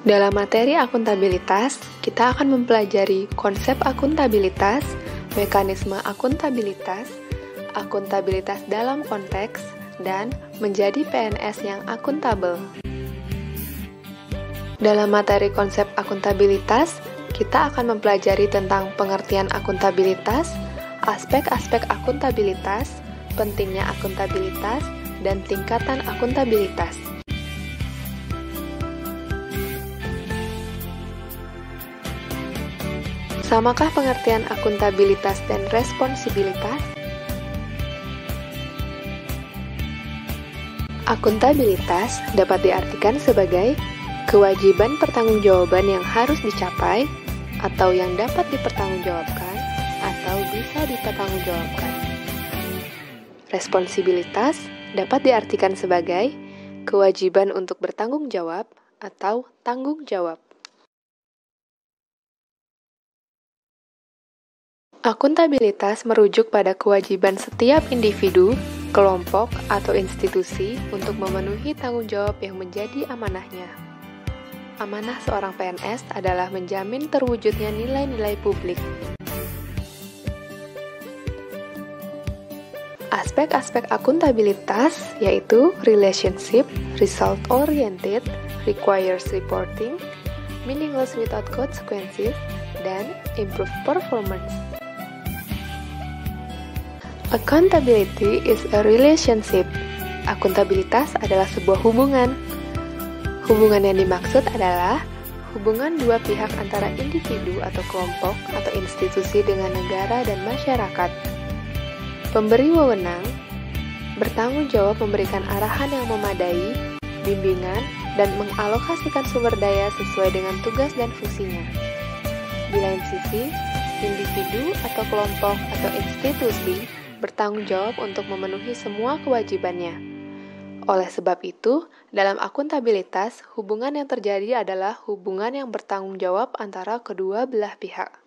Dalam materi akuntabilitas, kita akan mempelajari konsep akuntabilitas, mekanisme akuntabilitas, akuntabilitas dalam konteks, dan menjadi PNS yang akuntabel. Dalam materi konsep akuntabilitas, kita akan mempelajari tentang pengertian akuntabilitas, aspek-aspek akuntabilitas, pentingnya akuntabilitas, dan tingkatan akuntabilitas. Samakah pengertian akuntabilitas dan responsibilitas? Akuntabilitas dapat diartikan sebagai kewajiban pertanggungjawaban yang harus dicapai atau yang dapat dipertanggungjawabkan atau bisa dipertanggungjawabkan. Responsibilitas dapat diartikan sebagai kewajiban untuk bertanggung jawab atau tanggung jawab. Akuntabilitas merujuk pada kewajiban setiap individu, kelompok, atau institusi untuk memenuhi tanggung jawab yang menjadi amanahnya. Amanah seorang PNS adalah menjamin terwujudnya nilai-nilai publik. Aspek-aspek akuntabilitas yaitu relationship, result-oriented, requires reporting, meaningless without consequences, dan improve performance. Accountability is a relationship. Akuntabilitas adalah sebuah hubungan. Hubungan yang dimaksud adalah hubungan dua pihak antara individu atau kelompok atau institusi dengan negara dan masyarakat. Pemberi wewenang bertanggung jawab memberikan arahan yang memadai, bimbingan, dan mengalokasikan sumber daya sesuai dengan tugas dan fungsinya. Di lain sisi, individu atau kelompok atau institusi bertanggung jawab untuk memenuhi semua kewajibannya. Oleh sebab itu, dalam akuntabilitas, hubungan yang terjadi adalah hubungan yang bertanggung jawab antara kedua belah pihak.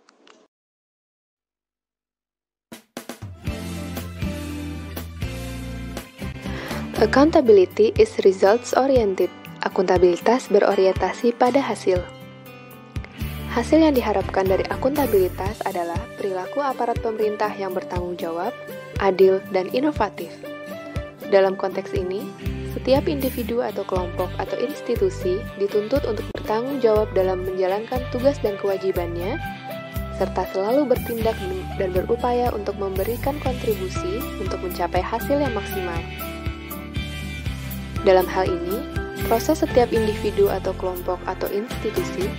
Accountability is results-oriented. Akuntabilitas berorientasi pada hasil. Hasil yang diharapkan dari akuntabilitas adalah perilaku aparat pemerintah yang bertanggung jawab, adil, dan inovatif. Dalam konteks ini, setiap individu atau kelompok atau institusi dituntut untuk bertanggung jawab dalam menjalankan tugas dan kewajibannya, serta selalu bertindak dan berupaya untuk memberikan kontribusi untuk mencapai hasil yang maksimal. Dalam hal ini, proses setiap individu atau kelompok atau institusi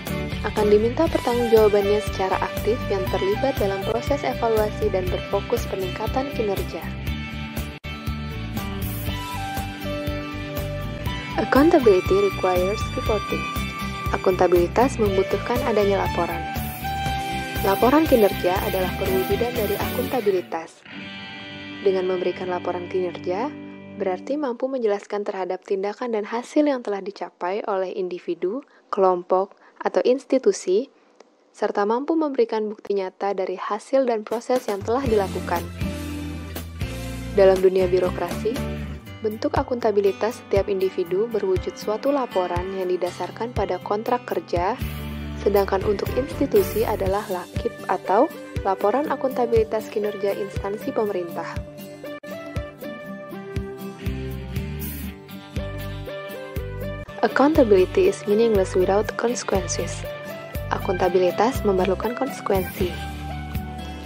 akan diminta pertanggungjawabannya secara aktif yang terlibat dalam proses evaluasi dan berfokus peningkatan kinerja. Accountability requires reporting. Akuntabilitas membutuhkan adanya laporan. Laporan kinerja adalah perwujudan dari akuntabilitas. Dengan memberikan laporan kinerja, berarti mampu menjelaskan terhadap tindakan dan hasil yang telah dicapai oleh individu, kelompok, atau institusi, serta mampu memberikan bukti nyata dari hasil dan proses yang telah dilakukan. Dalam dunia birokrasi, bentuk akuntabilitas setiap individu berwujud suatu laporan yang didasarkan pada kontrak kerja, sedangkan untuk institusi adalah LAKIP atau Laporan Akuntabilitas Kinerja Instansi Pemerintah. Accountability is meaningless without consequences. Akuntabilitas memerlukan konsekuensi.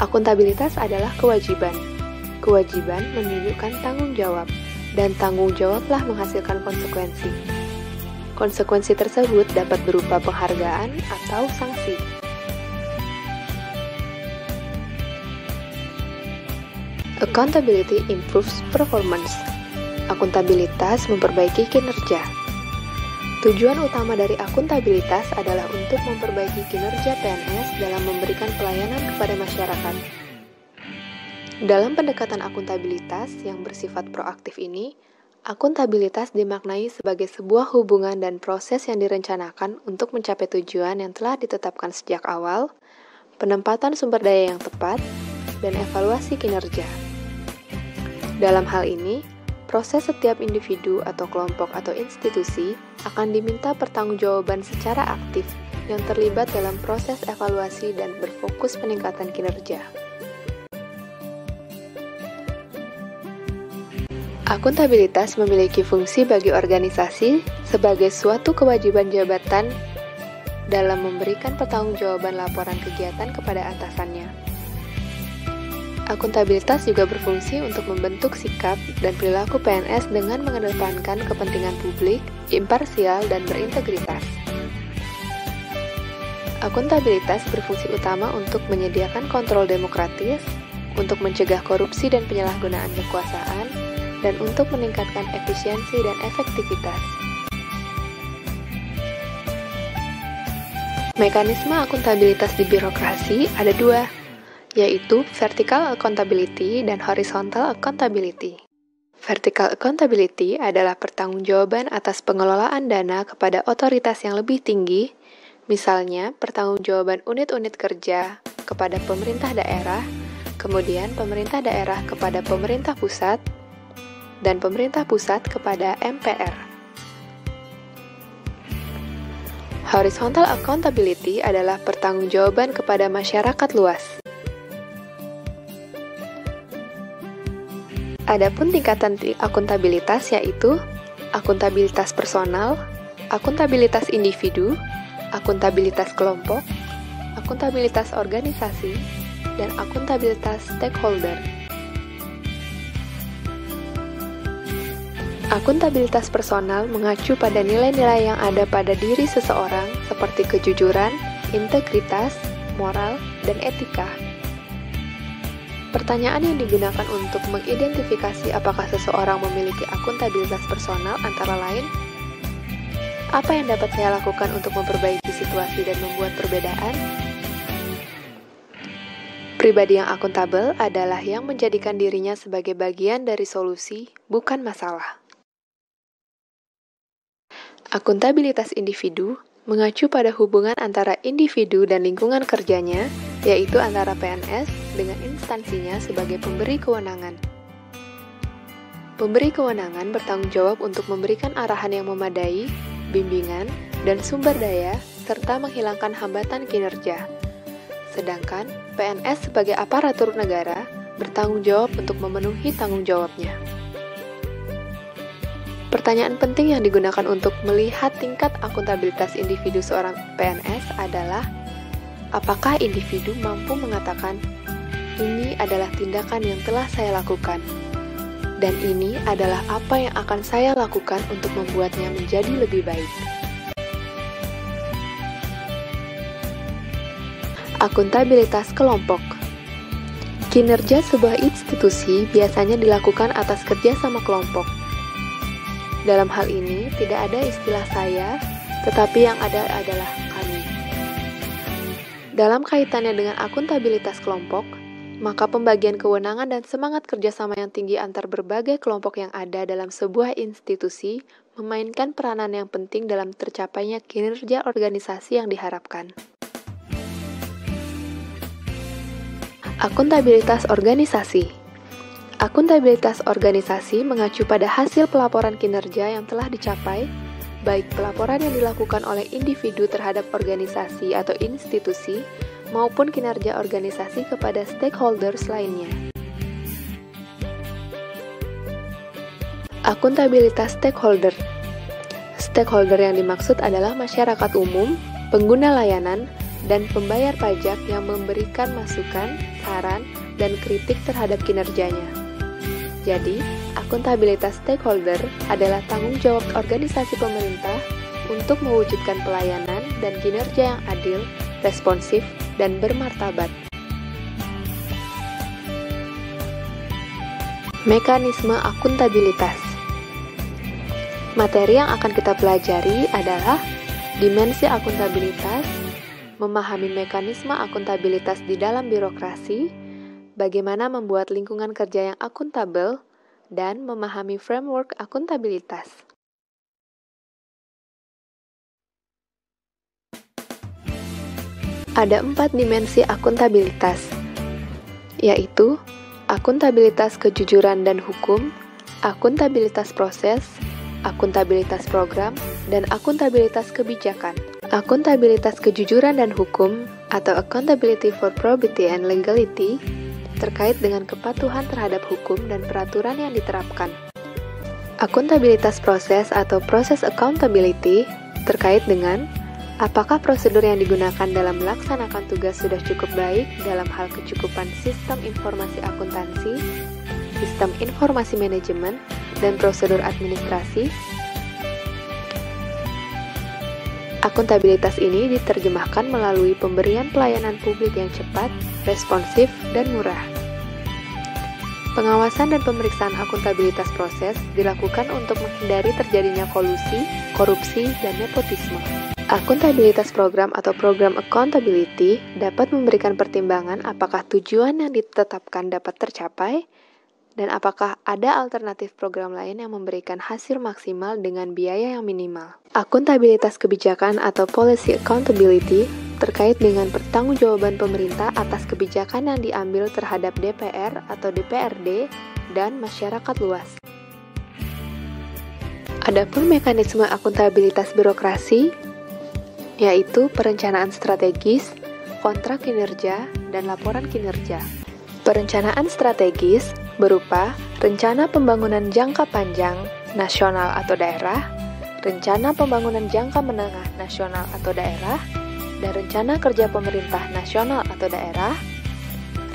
Akuntabilitas adalah kewajiban. Kewajiban menunjukkan tanggung jawab, dan tanggung jawablah menghasilkan konsekuensi. Konsekuensi tersebut dapat berupa penghargaan atau sanksi. Accountability improves performance. Akuntabilitas memperbaiki kinerja. Tujuan utama dari akuntabilitas adalah untuk memperbaiki kinerja PNS dalam memberikan pelayanan kepada masyarakat. Dalam pendekatan akuntabilitas yang bersifat proaktif ini, akuntabilitas dimaknai sebagai sebuah hubungan dan proses yang direncanakan untuk mencapai tujuan yang telah ditetapkan sejak awal, penempatan sumber daya yang tepat, dan evaluasi kinerja. Dalam hal ini, proses setiap individu atau kelompok atau institusi akan diminta pertanggungjawaban secara aktif yang terlibat dalam proses evaluasi dan berfokus peningkatan kinerja. Akuntabilitas memiliki fungsi bagi organisasi sebagai suatu kewajiban jabatan dalam memberikan pertanggungjawaban laporan kegiatan kepada atasannya. Akuntabilitas juga berfungsi untuk membentuk sikap dan perilaku PNS dengan mengedepankan kepentingan publik, imparsial, dan berintegritas. Akuntabilitas berfungsi utama untuk menyediakan kontrol demokratis, untuk mencegah korupsi dan penyalahgunaan kekuasaan, dan untuk meningkatkan efisiensi dan efektivitas. Mekanisme akuntabilitas di birokrasi ada dua, yaitu vertical accountability dan horizontal accountability. Vertical accountability adalah pertanggungjawaban atas pengelolaan dana kepada otoritas yang lebih tinggi, misalnya pertanggungjawaban unit-unit kerja kepada pemerintah daerah, kemudian pemerintah daerah kepada pemerintah pusat, dan pemerintah pusat kepada MPR. Horizontal accountability adalah pertanggungjawaban kepada masyarakat luas. Adapun tingkatan akuntabilitas yaitu akuntabilitas personal, akuntabilitas individu, akuntabilitas kelompok, akuntabilitas organisasi, dan akuntabilitas stakeholder. Akuntabilitas personal mengacu pada nilai-nilai yang ada pada diri seseorang seperti kejujuran, integritas, moral, dan etika. Pertanyaan yang digunakan untuk mengidentifikasi apakah seseorang memiliki akuntabilitas personal antara lain, apa yang dapat saya lakukan untuk memperbaiki situasi dan membuat perbedaan? Pribadi yang akuntabel adalah yang menjadikan dirinya sebagai bagian dari solusi, bukan masalah. Akuntabilitas individu mengacu pada hubungan antara individu dan lingkungan kerjanya, yaitu antara PNS dengan instansinya sebagai pemberi kewenangan. Pemberi kewenangan bertanggung jawab untuk memberikan arahan yang memadai, bimbingan, dan sumber daya, serta menghilangkan hambatan kinerja. Sedangkan PNS sebagai aparatur negara bertanggung jawab untuk memenuhi tanggung jawabnya. Pertanyaan penting yang digunakan untuk melihat tingkat akuntabilitas individu seorang PNS adalah, apakah individu mampu mengatakan, ini adalah tindakan yang telah saya lakukan, dan ini adalah apa yang akan saya lakukan untuk membuatnya menjadi lebih baik. Akuntabilitas kelompok. Kinerja sebuah institusi biasanya dilakukan atas kerjasama kelompok. Dalam hal ini, tidak ada istilah saya, tetapi yang ada adalah kami. Dalam kaitannya dengan akuntabilitas kelompok, maka pembagian kewenangan dan semangat kerjasama yang tinggi antar berbagai kelompok yang ada dalam sebuah institusi memainkan peranan yang penting dalam tercapainya kinerja organisasi yang diharapkan. Akuntabilitas organisasi. Akuntabilitas organisasi mengacu pada hasil pelaporan kinerja yang telah dicapai, baik pelaporan yang dilakukan oleh individu terhadap organisasi atau institusi, maupun kinerja organisasi kepada stakeholders lainnya. Akuntabilitas stakeholder. Stakeholder yang dimaksud adalah masyarakat umum, pengguna layanan, dan pembayar pajak yang memberikan masukan, saran, dan kritik terhadap kinerjanya. Jadi, akuntabilitas stakeholder adalah tanggung jawab organisasi pemerintah untuk mewujudkan pelayanan dan kinerja yang adil, responsif, dan bermartabat. Mekanisme akuntabilitas. Materi yang akan kita pelajari adalah dimensi akuntabilitas, memahami mekanisme akuntabilitas di dalam birokrasi, bagaimana membuat lingkungan kerja yang akuntabel, dan memahami framework akuntabilitas. Ada 4 dimensi akuntabilitas, yaitu akuntabilitas kejujuran dan hukum, akuntabilitas proses, akuntabilitas program, dan akuntabilitas kebijakan. Akuntabilitas kejujuran dan hukum atau accountability for probity and legality terkait dengan kepatuhan terhadap hukum dan peraturan yang diterapkan. Akuntabilitas proses atau process accountability terkait dengan apakah prosedur yang digunakan dalam melaksanakan tugas sudah cukup baik dalam hal kecukupan sistem informasi akuntansi, sistem informasi manajemen, dan prosedur administrasi. Akuntabilitas ini diterjemahkan melalui pemberian pelayanan publik yang cepat, responsif, dan murah. Pengawasan dan pemeriksaan akuntabilitas proses dilakukan untuk menghindari terjadinya kolusi, korupsi, dan nepotisme. Akuntabilitas program atau program accountability dapat memberikan pertimbangan apakah tujuan yang ditetapkan dapat tercapai dan apakah ada alternatif program lain yang memberikan hasil maksimal dengan biaya yang minimal. Akuntabilitas kebijakan atau policy accountability terkait dengan pertanggungjawaban pemerintah atas kebijakan yang diambil terhadap DPR atau DPRD dan masyarakat luas. Adapun mekanisme akuntabilitas birokrasi, yaitu perencanaan strategis, kontrak kinerja, dan laporan kinerja. Perencanaan strategis berupa rencana pembangunan jangka panjang nasional atau daerah, rencana pembangunan jangka menengah nasional atau daerah, dan rencana kerja pemerintah nasional atau daerah,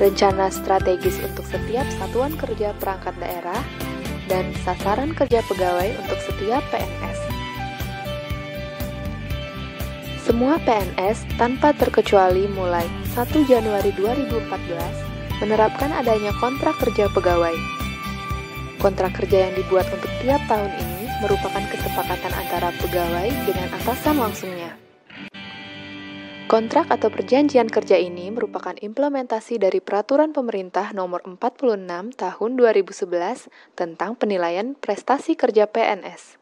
rencana strategis untuk setiap satuan kerja perangkat daerah, dan sasaran kerja pegawai untuk setiap PNS. Semua PNS tanpa terkecuali mulai 1 Januari 2014 menerapkan adanya kontrak kerja pegawai. Kontrak kerja yang dibuat untuk tiap tahun ini merupakan kesepakatan antara pegawai dengan atasan langsungnya. Kontrak atau perjanjian kerja ini merupakan implementasi dari Peraturan Pemerintah Nomor 46 Tahun 2011 tentang penilaian prestasi kerja PNS.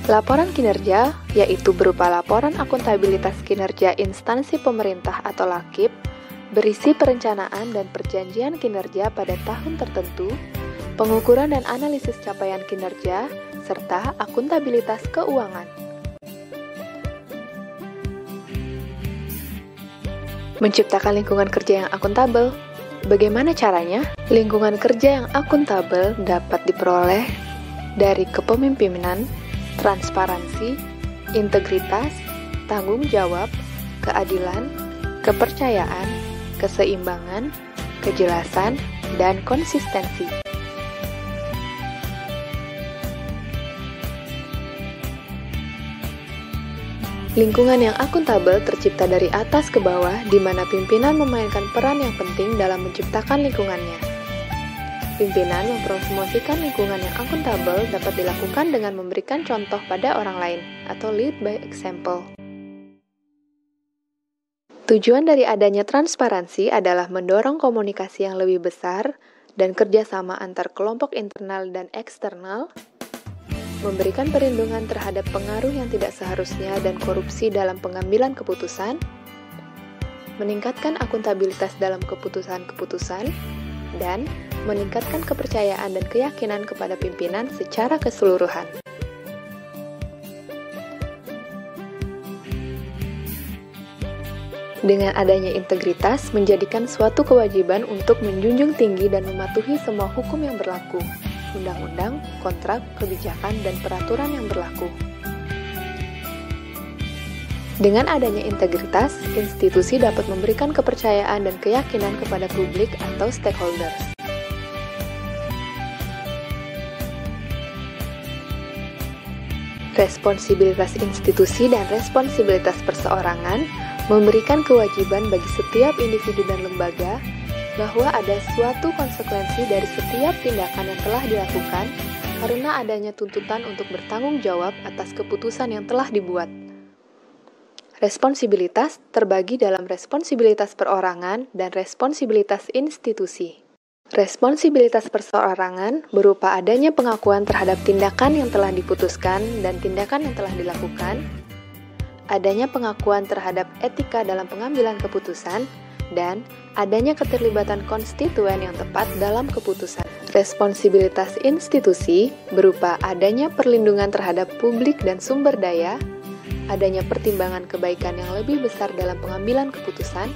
Laporan kinerja, yaitu berupa laporan akuntabilitas kinerja instansi pemerintah atau LAKIP, berisi perencanaan dan perjanjian kinerja pada tahun tertentu, pengukuran dan analisis capaian kinerja, serta akuntabilitas keuangan. Menciptakan lingkungan kerja yang akuntabel. Bagaimana caranya? Lingkungan kerja yang akuntabel dapat diperoleh dari kepemimpinan, transparansi, integritas, tanggung jawab, keadilan, kepercayaan, keseimbangan, kejelasan, dan konsistensi. Lingkungan yang akuntabel tercipta dari atas ke bawah, di mana pimpinan memainkan peran yang penting dalam menciptakan lingkungannya. Pimpinan mempromosikan lingkungan yang akuntabel dapat dilakukan dengan memberikan contoh pada orang lain, atau lead by example. Tujuan dari adanya transparansi adalah mendorong komunikasi yang lebih besar dan kerjasama antar kelompok internal dan eksternal, memberikan perlindungan terhadap pengaruh yang tidak seharusnya dan korupsi dalam pengambilan keputusan, meningkatkan akuntabilitas dalam keputusan-keputusan, dan meningkatkan kepercayaan dan keyakinan kepada pimpinan secara keseluruhan. Dengan adanya integritas, menjadikan suatu kewajiban untuk menjunjung tinggi dan mematuhi semua hukum yang berlaku, undang-undang, kontrak, kebijakan, dan peraturan yang berlaku. Dengan adanya integritas, institusi dapat memberikan kepercayaan dan keyakinan kepada publik atau stakeholders. Responsibilitas institusi dan responsibilitas perseorangan memberikan kewajiban bagi setiap individu dan lembaga bahwa ada suatu konsekuensi dari setiap tindakan yang telah dilakukan karena adanya tuntutan untuk bertanggung jawab atas keputusan yang telah dibuat. Responsibilitas terbagi dalam responsibilitas perorangan dan responsibilitas institusi. Responsibilitas perseorangan berupa adanya pengakuan terhadap tindakan yang telah diputuskan dan tindakan yang telah dilakukan, adanya pengakuan terhadap etika dalam pengambilan keputusan, dan adanya keterlibatan konstituen yang tepat dalam keputusan. Responsibilitas institusi berupa adanya perlindungan terhadap publik dan sumber daya, adanya pertimbangan kebaikan yang lebih besar dalam pengambilan keputusan,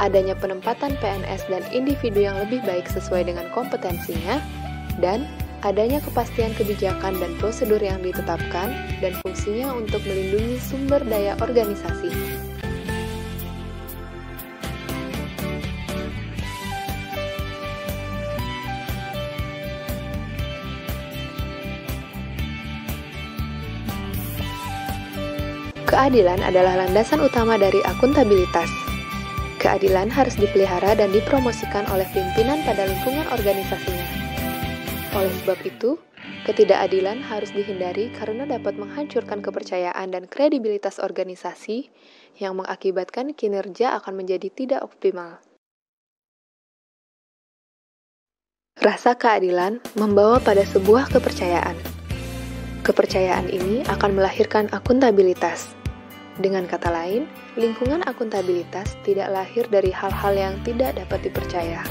adanya penempatan PNS dan individu yang lebih baik sesuai dengan kompetensinya, dan adanya kepastian kebijakan dan prosedur yang ditetapkan dan fungsinya untuk melindungi sumber daya organisasi. Keadilan adalah landasan utama dari akuntabilitas. Keadilan harus dipelihara dan dipromosikan oleh pimpinan pada lingkungan organisasinya. Oleh sebab itu, ketidakadilan harus dihindari karena dapat menghancurkan kepercayaan dan kredibilitas organisasi yang mengakibatkan kinerja akan menjadi tidak optimal. Rasa keadilan membawa pada sebuah kepercayaan. Kepercayaan ini akan melahirkan akuntabilitas. Dengan kata lain, lingkungan akuntabilitas tidak lahir dari hal-hal yang tidak dapat dipercaya.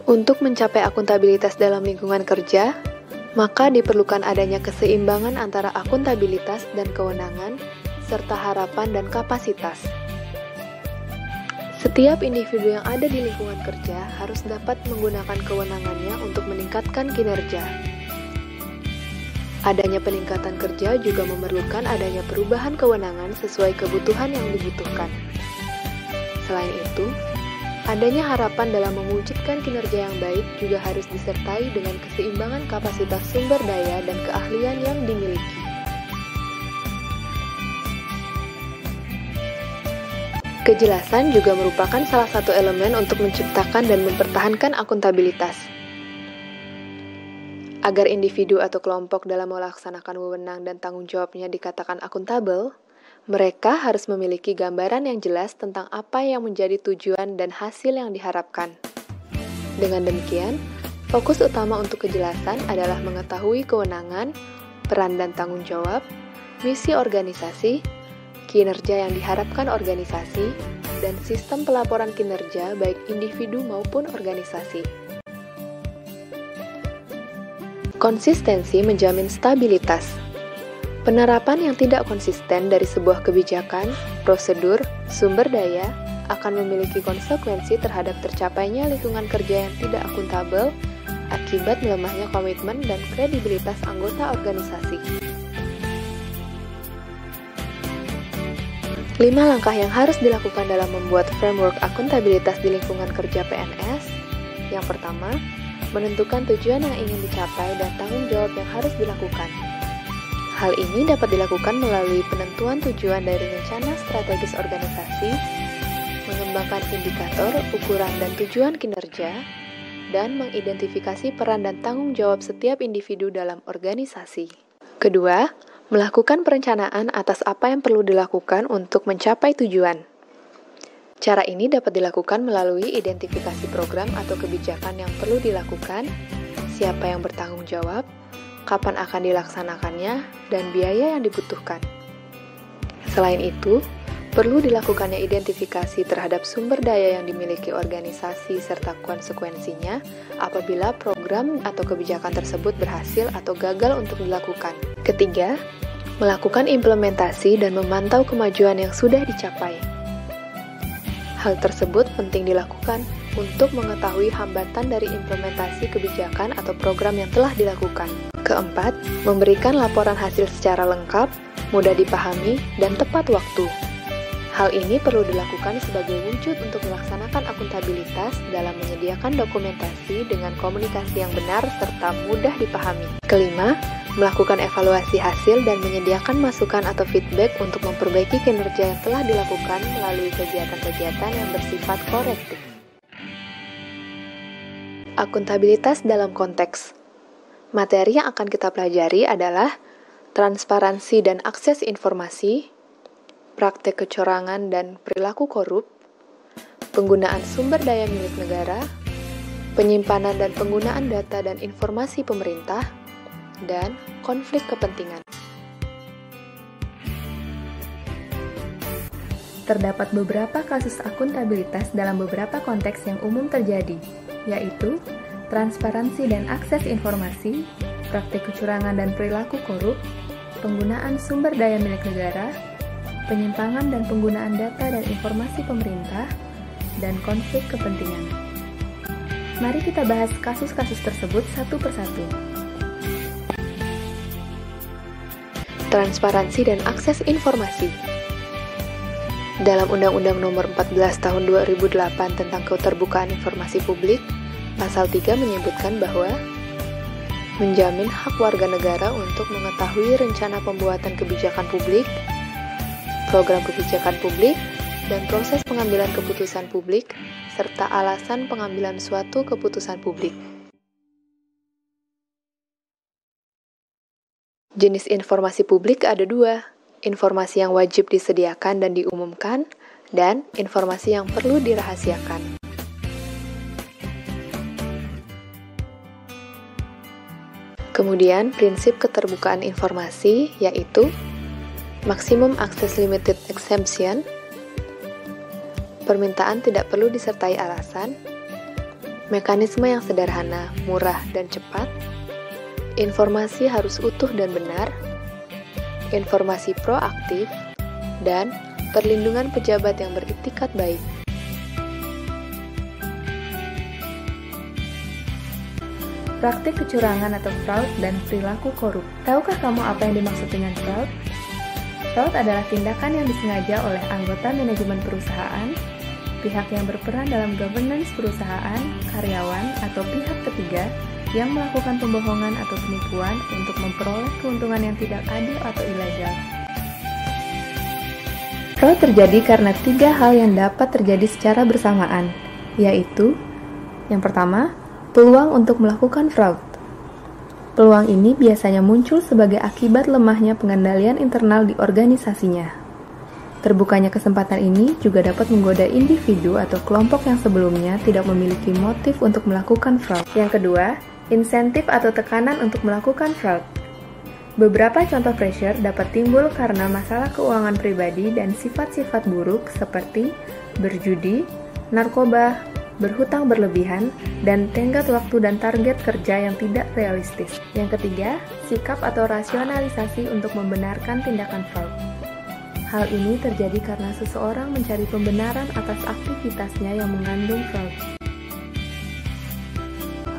Untuk mencapai akuntabilitas dalam lingkungan kerja, maka diperlukan adanya keseimbangan antara akuntabilitas dan kewenangan, serta harapan dan kapasitas. Setiap individu yang ada di lingkungan kerja harus dapat menggunakan kewenangannya untuk meningkatkan kinerja. Adanya peningkatan kerja juga memerlukan adanya perubahan kewenangan sesuai kebutuhan yang dibutuhkan. Selain itu, adanya harapan dalam mewujudkan kinerja yang baik juga harus disertai dengan keseimbangan kapasitas sumber daya dan keahlian yang dimiliki. Kejelasan juga merupakan salah satu elemen untuk menciptakan dan mempertahankan akuntabilitas. Agar individu atau kelompok dalam melaksanakan wewenang dan tanggung jawabnya dikatakan akuntabel, mereka harus memiliki gambaran yang jelas tentang apa yang menjadi tujuan dan hasil yang diharapkan. Dengan demikian, fokus utama untuk kejelasan adalah mengetahui kewenangan, peran dan tanggung jawab, misi organisasi, kinerja yang diharapkan organisasi, dan sistem pelaporan kinerja baik individu maupun organisasi. Konsistensi menjamin stabilitas. Penerapan yang tidak konsisten dari sebuah kebijakan, prosedur, sumber daya akan memiliki konsekuensi terhadap tercapainya lingkungan kerja yang tidak akuntabel akibat melemahnya komitmen dan kredibilitas anggota organisasi. 5 langkah yang harus dilakukan dalam membuat framework akuntabilitas di lingkungan kerja PNS. Yang pertama, menentukan tujuan yang ingin dicapai dan tanggung jawab yang harus dilakukan. Hal ini dapat dilakukan melalui penentuan tujuan dari rencana strategis organisasi, mengembangkan indikator, ukuran, dan tujuan kinerja, dan mengidentifikasi peran dan tanggung jawab setiap individu dalam organisasi. Kedua, melakukan perencanaan atas apa yang perlu dilakukan untuk mencapai tujuan. Cara ini dapat dilakukan melalui identifikasi program atau kebijakan yang perlu dilakukan, siapa yang bertanggung jawab, kapan akan dilaksanakannya, dan biaya yang dibutuhkan. Selain itu, perlu dilakukannya identifikasi terhadap sumber daya yang dimiliki organisasi serta konsekuensinya apabila program atau kebijakan tersebut berhasil atau gagal untuk dilakukan. Ketiga, melakukan implementasi dan memantau kemajuan yang sudah dicapai. Hal tersebut penting dilakukan untuk mengetahui hambatan dari implementasi kebijakan atau program yang telah dilakukan. Keempat, memberikan laporan hasil secara lengkap, mudah dipahami, dan tepat waktu. Hal ini perlu dilakukan sebagai wujud untuk melaksanakan akuntabilitas dalam menyediakan dokumentasi dengan komunikasi yang benar serta mudah dipahami. Kelima, melakukan evaluasi hasil dan menyediakan masukan atau feedback untuk memperbaiki kinerja yang telah dilakukan melalui kegiatan-kegiatan yang bersifat korektif. Akuntabilitas dalam konteks. Materi yang akan kita pelajari adalah transparansi dan akses informasi, praktek kecurangan dan perilaku korup, penggunaan sumber daya milik negara, penyimpanan dan penggunaan data dan informasi pemerintah, dan konflik kepentingan. Terdapat beberapa kasus akuntabilitas dalam beberapa konteks yang umum terjadi, yaitu transparansi dan akses informasi, praktik kecurangan dan perilaku korup, penggunaan sumber daya milik negara, penyimpangan dan penggunaan data dan informasi pemerintah, dan konflik kepentingan. Mari kita bahas kasus-kasus tersebut satu persatu. Transparansi dan akses informasi. Dalam Undang-Undang Nomor 14 Tahun 2008 tentang Keterbukaan Informasi Publik, Pasal 3 menyebutkan bahwa menjamin hak warga negara untuk mengetahui rencana pembuatan kebijakan publik, program kebijakan publik, dan proses pengambilan keputusan publik, serta alasan pengambilan suatu keputusan publik. Jenis informasi publik ada dua, informasi yang wajib disediakan dan diumumkan, dan informasi yang perlu dirahasiakan. Kemudian, prinsip keterbukaan informasi yaitu Maximum Access Limited Exemption, permintaan tidak perlu disertai alasan, mekanisme yang sederhana, murah, dan cepat, informasi harus utuh dan benar, informasi proaktif, dan perlindungan pejabat yang beritikat baik. Praktik kecurangan atau fraud dan perilaku korup. Tahukah kamu apa yang dimaksud dengan fraud? Fraud adalah tindakan yang disengaja oleh anggota manajemen perusahaan, pihak yang berperan dalam governance perusahaan, karyawan, atau pihak ketiga yang melakukan pembohongan atau penipuan untuk memperoleh keuntungan yang tidak adil atau ilegal. Fraud terjadi karena 3 hal yang dapat terjadi secara bersamaan, yaitu yang pertama, peluang untuk melakukan fraud. Peluang ini biasanya muncul sebagai akibat lemahnya pengendalian internal di organisasinya. Terbukanya kesempatan ini juga dapat menggoda individu atau kelompok yang sebelumnya tidak memiliki motif untuk melakukan fraud. Yang kedua, insentif atau tekanan untuk melakukan fraud. Beberapa contoh pressure dapat timbul karena masalah keuangan pribadi dan sifat-sifat buruk seperti berjudi, narkoba, berhutang berlebihan, dan tenggat waktu dan target kerja yang tidak realistis. Yang ketiga, sikap atau rasionalisasi untuk membenarkan tindakan fraud. Hal ini terjadi karena seseorang mencari pembenaran atas aktivitasnya yang mengandung fraud.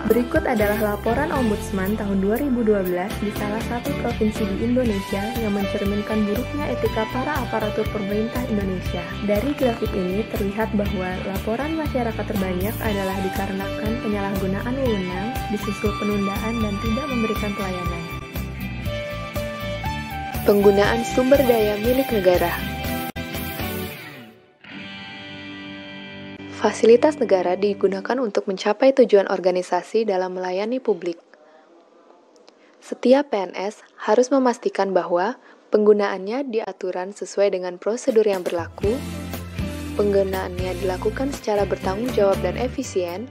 Berikut adalah laporan Ombudsman tahun 2012 di salah satu provinsi di Indonesia yang mencerminkan buruknya etika para aparatur pemerintah Indonesia. Dari grafik ini terlihat bahwa laporan masyarakat terbanyak adalah dikarenakan penyalahgunaan wewenang, disusul penundaan dan tidak memberikan pelayanan. Penggunaan sumber daya milik negara. Fasilitas negara digunakan untuk mencapai tujuan organisasi dalam melayani publik. Setiap PNS harus memastikan bahwa penggunaannya diaturan sesuai dengan prosedur yang berlaku, penggunaannya dilakukan secara bertanggung jawab dan efisien,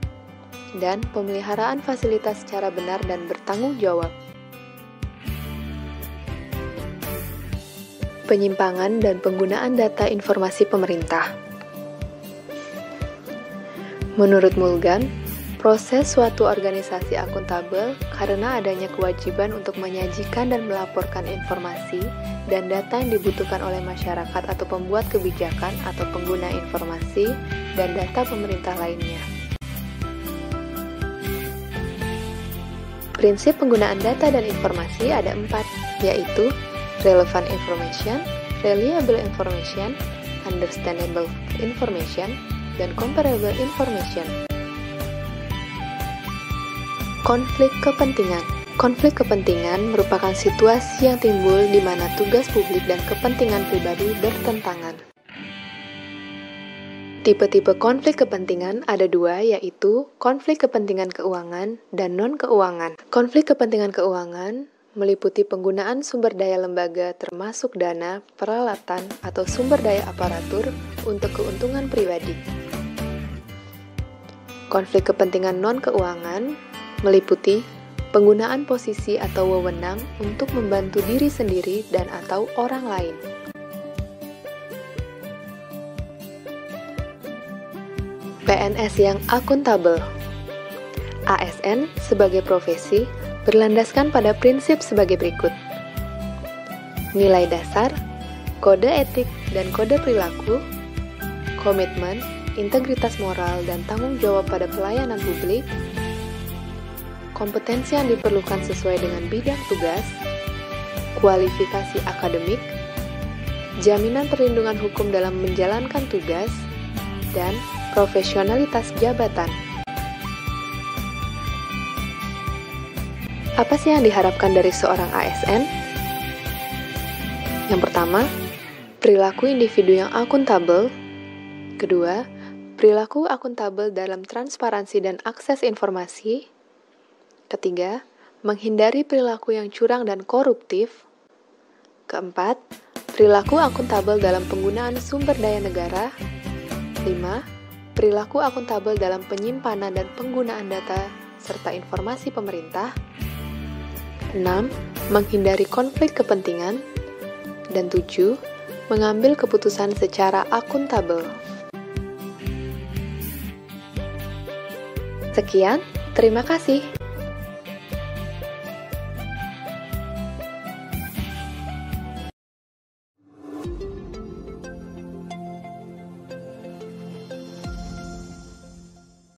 dan pemeliharaan fasilitas secara benar dan bertanggung jawab. Penyimpangan dan penggunaan data informasi pemerintah. Menurut Mulgan, proses suatu organisasi akuntabel karena adanya kewajiban untuk menyajikan dan melaporkan informasi dan data yang dibutuhkan oleh masyarakat atau pembuat kebijakan atau pengguna informasi dan data pemerintah lainnya. Prinsip penggunaan data dan informasi ada 4, yaitu relevant information, reliable information, understandable information, dan comparable information. Konflik kepentingan. Konflik kepentingan merupakan situasi yang timbul di mana tugas publik dan kepentingan pribadi bertentangan. Tipe-tipe konflik kepentingan ada 2, yaitu konflik kepentingan keuangan dan non-keuangan. Konflik kepentingan keuangan meliputi penggunaan sumber daya lembaga termasuk dana, peralatan, atau sumber daya aparatur untuk keuntungan pribadi. Konflik kepentingan non-keuangan meliputi penggunaan posisi atau wewenang untuk membantu diri sendiri dan atau orang lain. PNS yang akuntabel. ASN sebagai profesi berlandaskan pada prinsip sebagai berikut. Nilai dasar, kode etik dan kode perilaku, komitmen, integritas moral dan tanggung jawab pada pelayanan publik, kompetensi yang diperlukan sesuai dengan bidang tugas, kualifikasi akademik, jaminan perlindungan hukum dalam menjalankan tugas, dan profesionalitas jabatan. Apa sih yang diharapkan dari seorang ASN? Yang pertama, perilaku individu yang akuntabel. Kedua, perilaku akuntabel dalam transparansi dan akses informasi. Ketiga, menghindari perilaku yang curang dan koruptif. Keempat, perilaku akuntabel dalam penggunaan sumber daya negara. 5. Perilaku akuntabel dalam penyimpanan dan penggunaan data serta informasi pemerintah. 6. Menghindari konflik kepentingan. Dan 7. Mengambil keputusan secara akuntabel. Sekian, terima kasih.